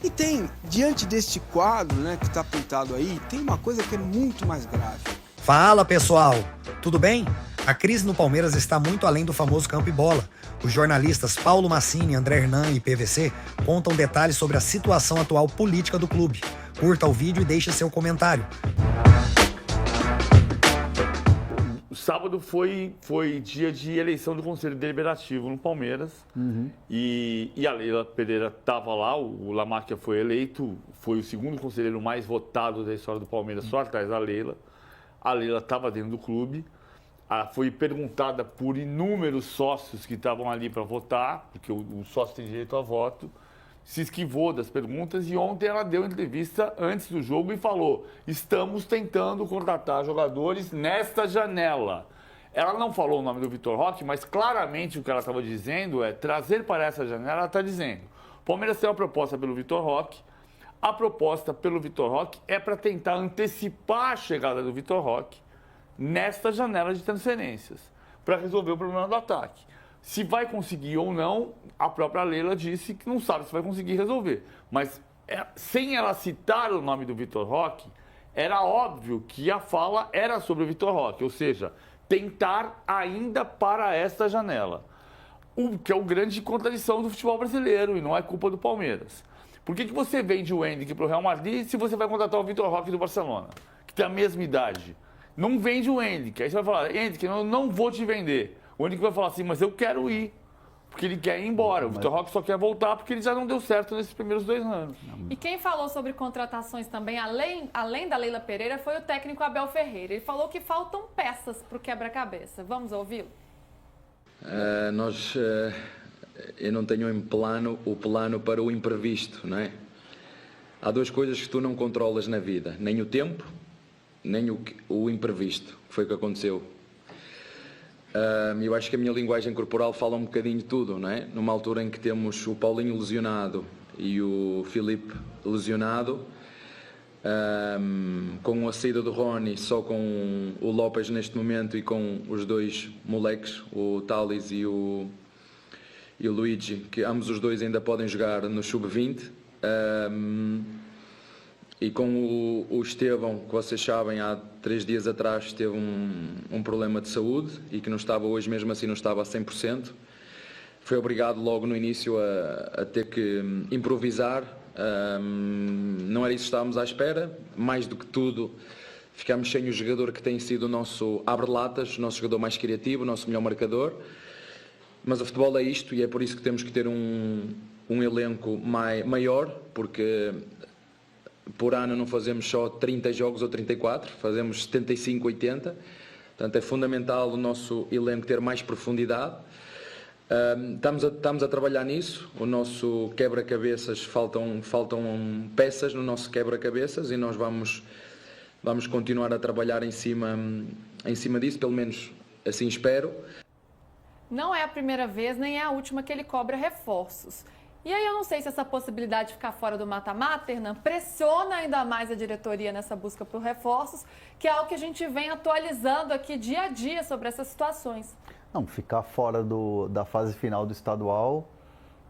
E tem, diante deste quadro, né, que está pintado aí, tem uma coisa que é muito mais grave. Fala, pessoal! Tudo bem? A crise no Palmeiras está muito além do famoso campo e bola. Os jornalistas Paulo Massini, André Hernan e PVC contam detalhes sobre a situação atual política do clube. Curta o vídeo e deixe seu comentário. Sábado foi dia de eleição do Conselho Deliberativo no Palmeiras. E a Leila Pereira estava lá, o Lamáquia foi eleito, foi o segundo conselheiro mais votado da história do Palmeiras, só atrás da Leila. A Leila estava dentro do clube, foi perguntada por inúmeros sócios que estavam ali para votar, porque o sócio tem direito a voto, se esquivou das perguntas e ontem ela deu entrevista antes do jogo e falou: estamos tentando contratar jogadores nesta janela. Ela não falou o nome do Vitor Roque, mas claramente o que ela estava dizendo é trazer para essa janela. Ela está dizendo: o Palmeiras tem uma proposta pelo Vitor Roque. A proposta pelo Vitor Roque é para tentar antecipar a chegada do Vitor Roque nesta janela de transferências, para resolver o problema do ataque. Se vai conseguir ou não, a própria Leila disse que não sabe se vai conseguir resolver. Mas sem ela citar o nome do Vitor Roque, era óbvio que a fala era sobre o Vitor Roque, ou seja, tentar ainda para esta janela. O que é o grande contradição do futebol brasileiro e não é culpa do Palmeiras. Por que você vende o Endrick para o Real Madrid se você vai contratar o Vitor Roque do Barcelona, que tem a mesma idade? Não vende o Endrick. Aí você vai falar: Endrick, eu não vou te vender. O Endrick vai falar assim: mas eu quero ir, porque ele quer ir embora. O Vitor Roque só quer voltar porque ele já não deu certo nesses primeiros 2 anos. E quem falou sobre contratações também, além da Leila Pereira, foi o técnico Abel Ferreira. Ele falou que faltam peças para o quebra-cabeça. Vamos ouvi-lo? Eu não tenho o plano para o imprevisto, não é? Há 2 coisas que tu não controlas na vida: nem o tempo, nem o imprevisto, que foi o que aconteceu. Eu acho que a minha linguagem corporal fala um bocadinho de tudo, não é? Numa altura em que temos o Paulinho lesionado e o Filipe lesionado, com a saída do Rony, só com o Lopes neste momento e com os 2 moleques, o Thales e o Luigi, que ambos os 2 ainda podem jogar no sub-20, e com o Estevão, que vocês sabem, há 3 dias atrás teve um problema de saúde e que não estava hoje, mesmo assim não estava a 100%. Foi obrigado logo no início a ter que improvisar. Não era isso que estávamos à espera. Mais do que tudo, ficámos sem o jogador que tem sido o nosso abre-latas, o nosso jogador mais criativo, o nosso melhor marcador. Mas o futebol é isto e é por isso que temos que ter um elenco maior, porque por ano não fazemos só 30 jogos ou 34, fazemos 75, 80. Portanto, é fundamental o nosso elenco ter mais profundidade. Estamos a trabalhar nisso. O nosso quebra-cabeças, faltam peças no nosso quebra-cabeças e nós vamos continuar a trabalhar em cima disso, pelo menos assim espero. Não é a primeira vez, nem é a última que ele cobra reforços. E aí eu não sei se essa possibilidade de ficar fora do mata-mata, Hernan, pressiona ainda mais a diretoria nessa busca por reforços, que é algo que a gente vem atualizando aqui dia a dia sobre essas situações. Não, ficar fora da fase final do estadual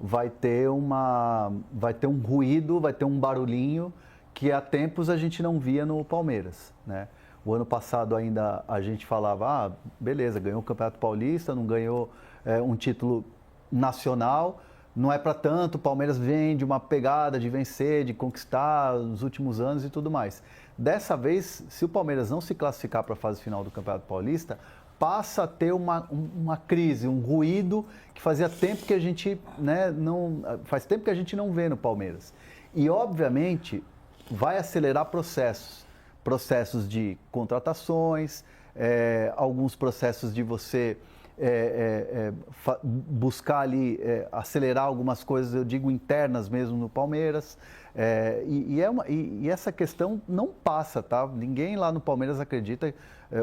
vai ter um ruído, vai ter um barulhinho que há tempos a gente não via no Palmeiras, né? O ano passado ainda a gente falava: beleza, ganhou o Campeonato Paulista, não ganhou um título nacional, não é para tanto, o Palmeiras vem de uma pegada de vencer, de conquistar nos últimos anos e tudo mais. Dessa vez, se o Palmeiras não se classificar para a fase final do Campeonato Paulista, passa a ter uma crise, um ruído que fazia tempo que a gente, faz tempo que a gente não vê no Palmeiras. E, obviamente, vai acelerar processos de contratações, alguns processos de você buscar ali, acelerar algumas coisas, eu digo internas mesmo no Palmeiras, e essa questão não passa, tá? Ninguém lá no Palmeiras acredita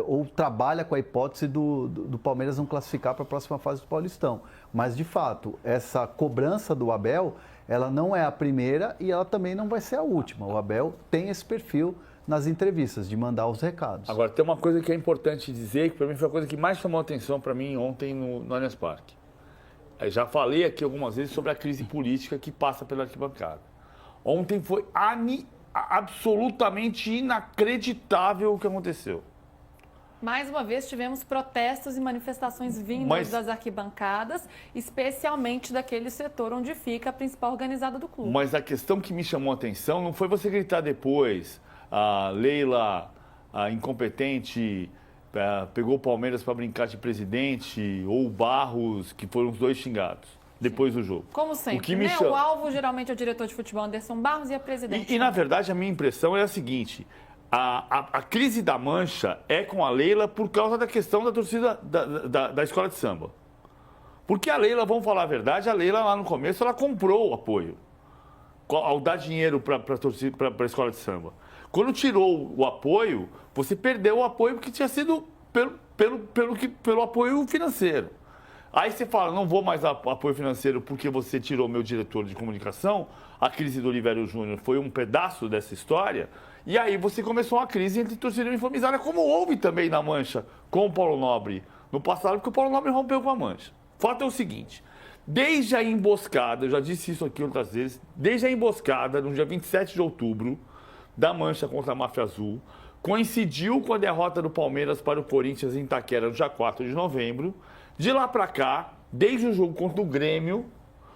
ou trabalha com a hipótese do Palmeiras não classificar para a próxima fase do Paulistão, mas de fato, essa cobrança do Abel, ela não é a primeira e ela também não vai ser a última. O Abel tem esse perfil nas entrevistas, de mandar os recados. Agora, tem uma coisa que é importante dizer, que para mim foi a coisa que mais chamou a atenção para mim ontem no Allianz Parque. Eu já falei aqui algumas vezes sobre a crise política que passa pela arquibancada. Ontem foi absolutamente inacreditável o que aconteceu. Mais uma vez tivemos protestos e manifestações vindas das arquibancadas, especialmente daquele setor onde fica a principal organizada do clube. Mas a questão que me chamou a atenção não foi você gritar depois, a Leila, a incompetente, pegou o Palmeiras para brincar de presidente, ou o Barros, que foram os dois xingados depois do jogo. Como sempre, o que me O alvo geralmente é o diretor de futebol Anderson Barros e a presidente. E na verdade, a minha impressão é a seguinte: a crise da Mancha é com a Leila por causa da questão da torcida da escola de samba. Porque a Leila, vamos falar a verdade, a Leila lá no começo, ela comprou o apoio ao dar dinheiro para a escola de samba. Quando tirou o apoio, você perdeu o apoio que tinha sido pelo apoio financeiro. Aí você fala, não vou mais apoio financeiro porque você tirou meu diretor de comunicação. A crise do Olivério Júnior foi um pedaço dessa história. E aí você começou uma crise entre torcida uniformizada, como houve também na Mancha com o Paulo Nobre no passado, porque o Paulo Nobre rompeu com a Mancha. O fato é o seguinte, desde a emboscada, eu já disse isso aqui outras vezes, desde a emboscada, no dia 27 de outubro, da Mancha contra a Máfia Azul, coincidiu com a derrota do Palmeiras para o Corinthians em Itaquera no dia 4 de novembro. De lá para cá, desde o jogo contra o Grêmio,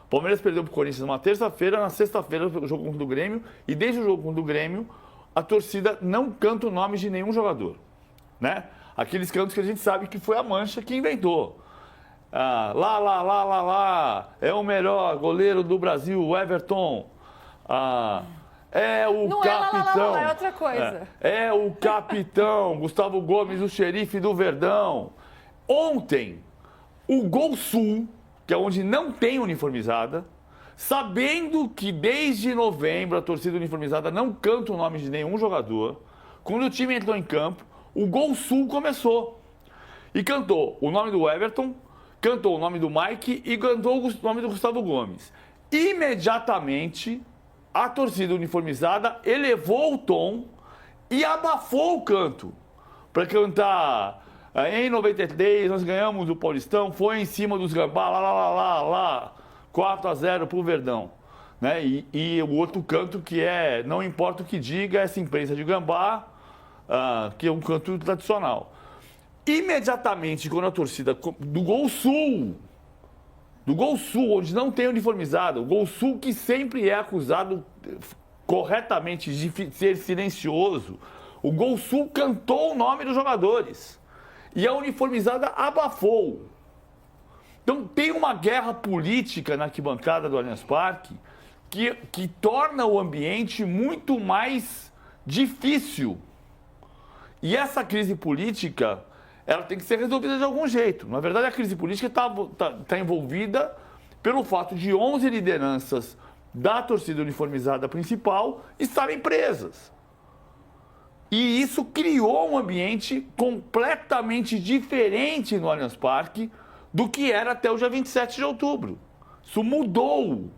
o Palmeiras perdeu para o Corinthians numa terça-feira, na sexta-feira o jogo contra o Grêmio, e desde o jogo contra o Grêmio, a torcida não canta o nome de nenhum jogador, né? Aqueles cantos que a gente sabe que foi a Mancha que inventou. É o melhor goleiro do Brasil, o Everton. É o não capitão. É outra coisa. É o capitão, Gustavo Gomes, o xerife do Verdão. Ontem, o Gol Sul, que é onde não tem uniformizada, sabendo que desde novembro a torcida uniformizada não canta o nome de nenhum jogador, quando o time entrou em campo, o Gol Sul começou. E cantou o nome do Everton, cantou o nome do Mike e cantou o nome do Gustavo Gomes. Imediatamente, a torcida uniformizada elevou o tom e abafou o canto para cantar. Em 93, nós ganhamos o Paulistão, foi em cima dos Gambá, 4-0 pro Verdão. Né? E o outro canto que é, não importa o que diga, essa imprensa de Gambá, que é um canto tradicional. Imediatamente, quando a torcida do Gol Sul, onde não tem uniformizado, o Gol Sul que sempre é acusado corretamente de ser silencioso, o Gol Sul cantou o nome dos jogadores. E a uniformizada abafou. Então tem uma guerra política na arquibancada do Allianz Parque que torna o ambiente muito mais difícil. E essa crise política, ela tem que ser resolvida de algum jeito. Na verdade, a crise política está envolvida pelo fato de 11 lideranças da torcida uniformizada principal estarem presas. E isso criou um ambiente completamente diferente no Allianz Parque do que era até o dia 27 de outubro. Isso mudou.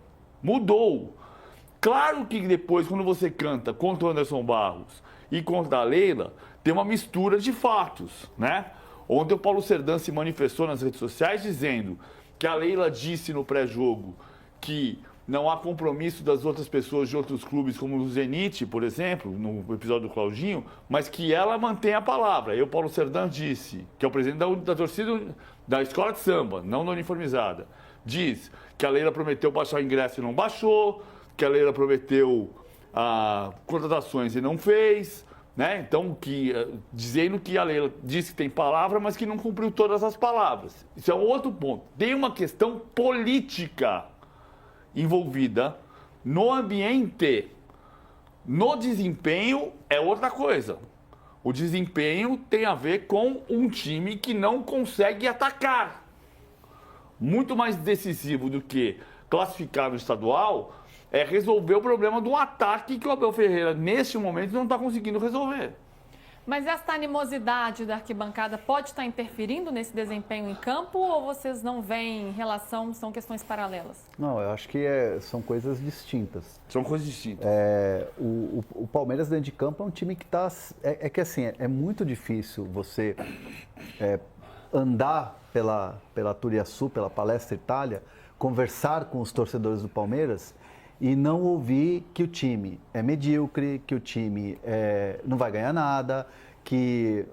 Claro que depois, quando você canta contra o Anderson Barros e contra a Leila, tem uma mistura de fatos, né? Ontem o Paulo Serdã se manifestou nas redes sociais dizendo que a Leila disse no pré-jogo que não há compromisso das outras pessoas de outros clubes, como o Zenit, por exemplo, no episódio do Claudinho, mas que ela mantém a palavra. E o Paulo Serdã disse, que é o presidente da torcida da escola de samba, não da uniformizada, diz que a Leila prometeu baixar o ingresso e não baixou, que a Leila prometeu contratações e não fez, né? Então, dizendo que a Leila disse que tem palavra, mas que não cumpriu todas as palavras. Isso é um outro ponto. Tem uma questão política envolvida no ambiente. No desempenho é outra coisa. O desempenho tem a ver com um time que não consegue atacar. Muito mais decisivo do que classificar no estadual é resolver o problema do ataque que o Abel Ferreira, neste momento, não está conseguindo resolver. Mas essa animosidade da arquibancada pode estar interferindo nesse desempenho em campo ou vocês não veem relação, são questões paralelas? Não, eu acho que são coisas distintas. São coisas distintas. O Palmeiras dentro de campo é um time que está... que assim, é muito difícil você andar pela Turiaçu, pela Palestra Itália, conversar com os torcedores do Palmeiras e não ouvir que o time é medíocre, que o time não vai ganhar nada, que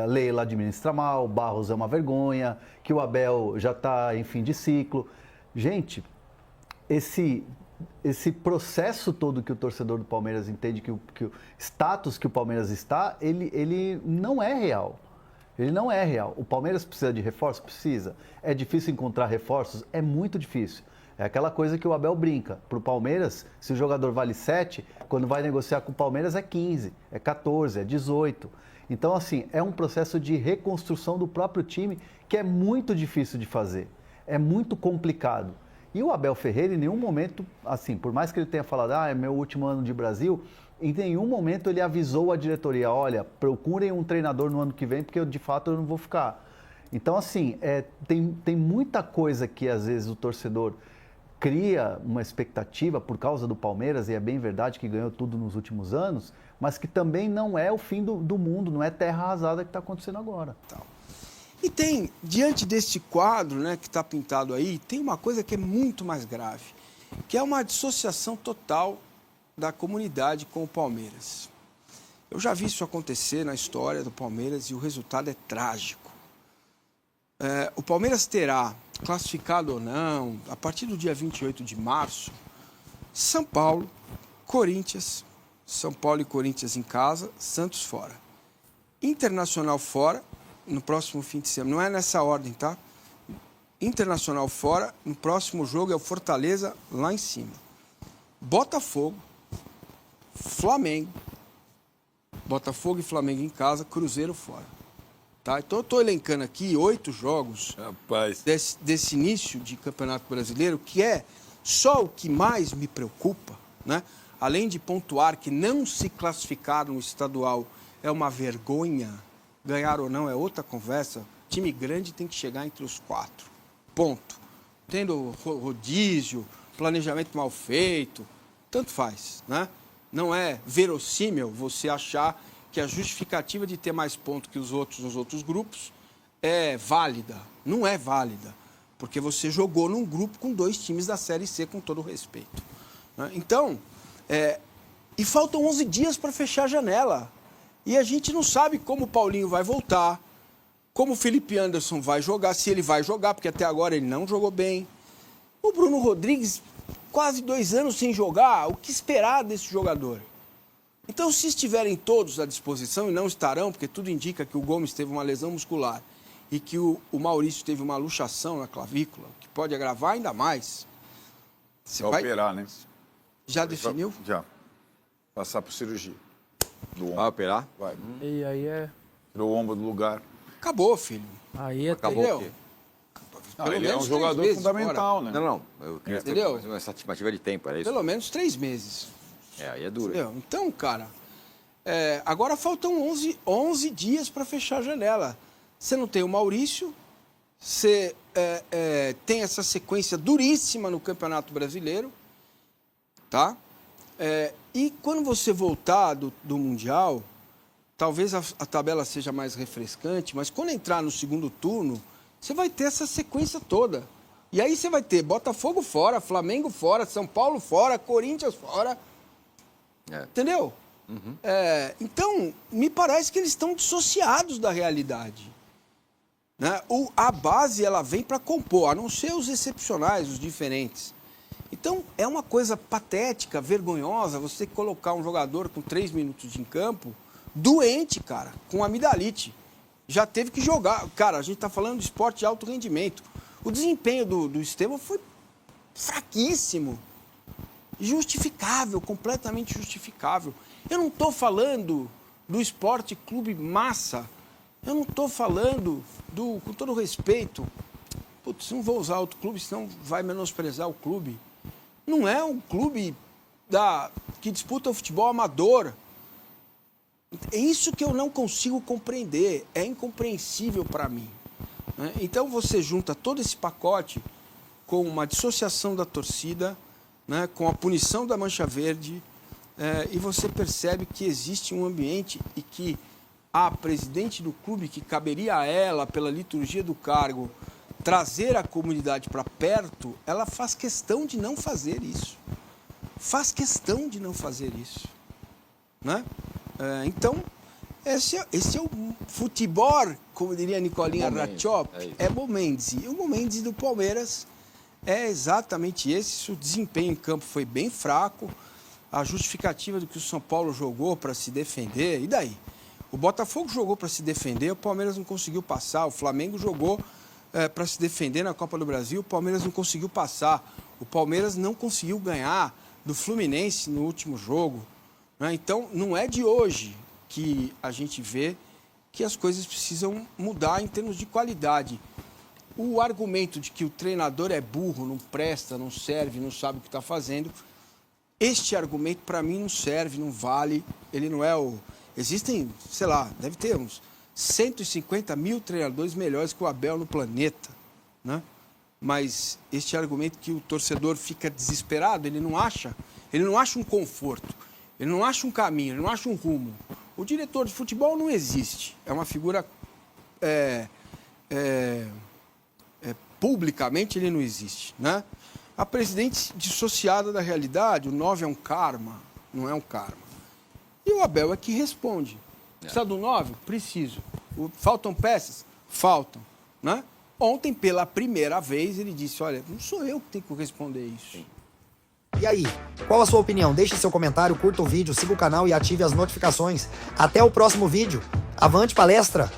Leila administra mal, Barros é uma vergonha, que o Abel já está em fim de ciclo. Gente, esse processo todo que o torcedor do Palmeiras entende, que o status que o Palmeiras está, ele não é real. Ele não é real. O Palmeiras precisa de reforços? Precisa. É difícil encontrar reforços? É muito difícil. É aquela coisa que o Abel brinca. Para o Palmeiras, se o jogador vale 7, quando vai negociar com o Palmeiras é 15, é 14, é 18. Então, assim, é um processo de reconstrução do próprio time que é muito difícil de fazer. É muito complicado. E o Abel Ferreira, em nenhum momento, assim, por mais que ele tenha falado, é meu último ano de Brasil, em nenhum momento ele avisou a diretoria, olha, procurem um treinador no ano que vem, porque de fato eu não vou ficar. Então, assim, tem muita coisa que às vezes o torcedor cria uma expectativa por causa do Palmeiras, e é bem verdade que ganhou tudo nos últimos anos, mas que também não é o fim do mundo, não é terra arrasada que está acontecendo agora. E tem, diante deste quadro, né, que está pintado aí, tem uma coisa que é muito mais grave, que é uma dissociação total da comunidade com o Palmeiras. Eu já vi isso acontecer na história do Palmeiras e o resultado é trágico. O Palmeiras terá, classificado ou não, a partir do dia 28 de março, São Paulo, Corinthians, São Paulo e Corinthians em casa, Santos fora. Internacional fora, no próximo fim de semana, não é nessa ordem, tá? Internacional fora, no próximo jogo é o Fortaleza lá em cima. Botafogo, Flamengo, Botafogo e Flamengo em casa, Cruzeiro fora. Tá? Então eu estou elencando aqui 8 jogos desse início de Campeonato Brasileiro, que é só o que mais me preocupa, né? Além de pontuar que não se classificar no estadual é uma vergonha, ganhar ou não é outra conversa, time grande tem que chegar entre os 4, ponto. Tendo rodízio, planejamento mal feito, tanto faz, né? Não é verossímil você achar que a justificativa de ter mais pontos que os outros nos outros grupos é válida. Não é válida, porque você jogou num grupo com 2 times da Série C, com todo o respeito. Né? Então, e faltam 11 dias para fechar a janela. E a gente não sabe como o Paulinho vai voltar, como o Felipe Anderson vai jogar, se ele vai jogar, porque até agora ele não jogou bem. O Bruno Rodrigues, quase 2 anos sem jogar, o que esperar desse jogador? Então, se estiverem todos à disposição, e não estarão, porque tudo indica que o Gomes teve uma lesão muscular e que o Maurício teve uma luxação na clavícula, que pode agravar ainda mais. Você vai operar, né? Já definiu? Já. Passar por cirurgia. Vai operar? Vai. E aí Tirou o ombro do lugar. Acabou, filho. Aí Acabou o quê? Pelo Ele é um menos jogador 3 meses fundamental, né? Não. Eu queria Entendeu? fazer uma estimativa de tempo, era isso? Pelo menos 3 meses. Aí é duro. Entendeu? Então, cara, agora faltam 11 dias para fechar a janela. Você não tem o Maurício, você tem essa sequência duríssima no Campeonato Brasileiro, tá? E quando você voltar do Mundial, talvez a tabela seja mais refrescante, mas quando entrar no segundo turno, você vai ter essa sequência toda. E aí você vai ter Botafogo fora, Flamengo fora, São Paulo fora, Corinthians fora. Entendeu? Uhum. Então, me parece que eles estão dissociados da realidade. Né? A base, ela vem para compor, a não ser os excepcionais, os diferentes. Então, é uma coisa patética, vergonhosa, você colocar um jogador com 3 minutos em campo, doente, cara, com amidalite. Já teve que jogar. Cara, a gente está falando de esporte de alto rendimento. O desempenho do Estevão foi fraquíssimo. Justificável, completamente justificável. Eu não estou falando do Esporte Clube Massa. Eu não estou falando com todo respeito, putz, não vou usar outro clube, senão vai menosprezar o clube. Não é um clube que disputa o futebol amador. É isso que eu não consigo compreender. É incompreensível para mim. Né? Então você junta todo esse pacote com uma dissociação da torcida, né, com a punição da mancha verde, e você percebe que existe um ambiente e que a presidente do clube, que caberia a ela, pela liturgia do cargo, trazer a comunidade para perto, ela faz questão de não fazer isso. faz questão de não fazer isso, né? Então, esse é o futebol, como diria Nicolinha Ratchop, é Momenzi. E o Momenzi do Palmeiras é exatamente esse. O desempenho em campo foi bem fraco, a justificativa do que o São Paulo jogou para se defender, e daí? O Botafogo jogou para se defender, o Palmeiras não conseguiu passar, o Flamengo jogou para se defender na Copa do Brasil, o Palmeiras não conseguiu passar, o Palmeiras não conseguiu ganhar do Fluminense no último jogo, né? Então, não é de hoje que a gente vê que as coisas precisam mudar em termos de qualidade. O argumento de que o treinador é burro, não presta, não serve, não sabe o que está fazendo, este argumento para mim não serve, não vale, ele não é o... Existem, sei lá, deve ter uns 150 mil treinadores melhores que o Abel no planeta, né? Mas este argumento que o torcedor fica desesperado, ele não acha um conforto, ele não acha um caminho, ele não acha um rumo. O diretor de futebol não existe, é uma figura publicamente ele não existe, né? A presidente dissociada da realidade, o 9 é um karma, não é um karma. E o Abel é que responde. Precisa do 9? Preciso. Faltam peças? Faltam, né? Ontem, pela primeira vez, ele disse, olha, não sou eu que tenho que responder isso. Sim. E aí, qual a sua opinião? Deixe seu comentário, curta o vídeo, siga o canal e ative as notificações. Até o próximo vídeo. Avante palestra!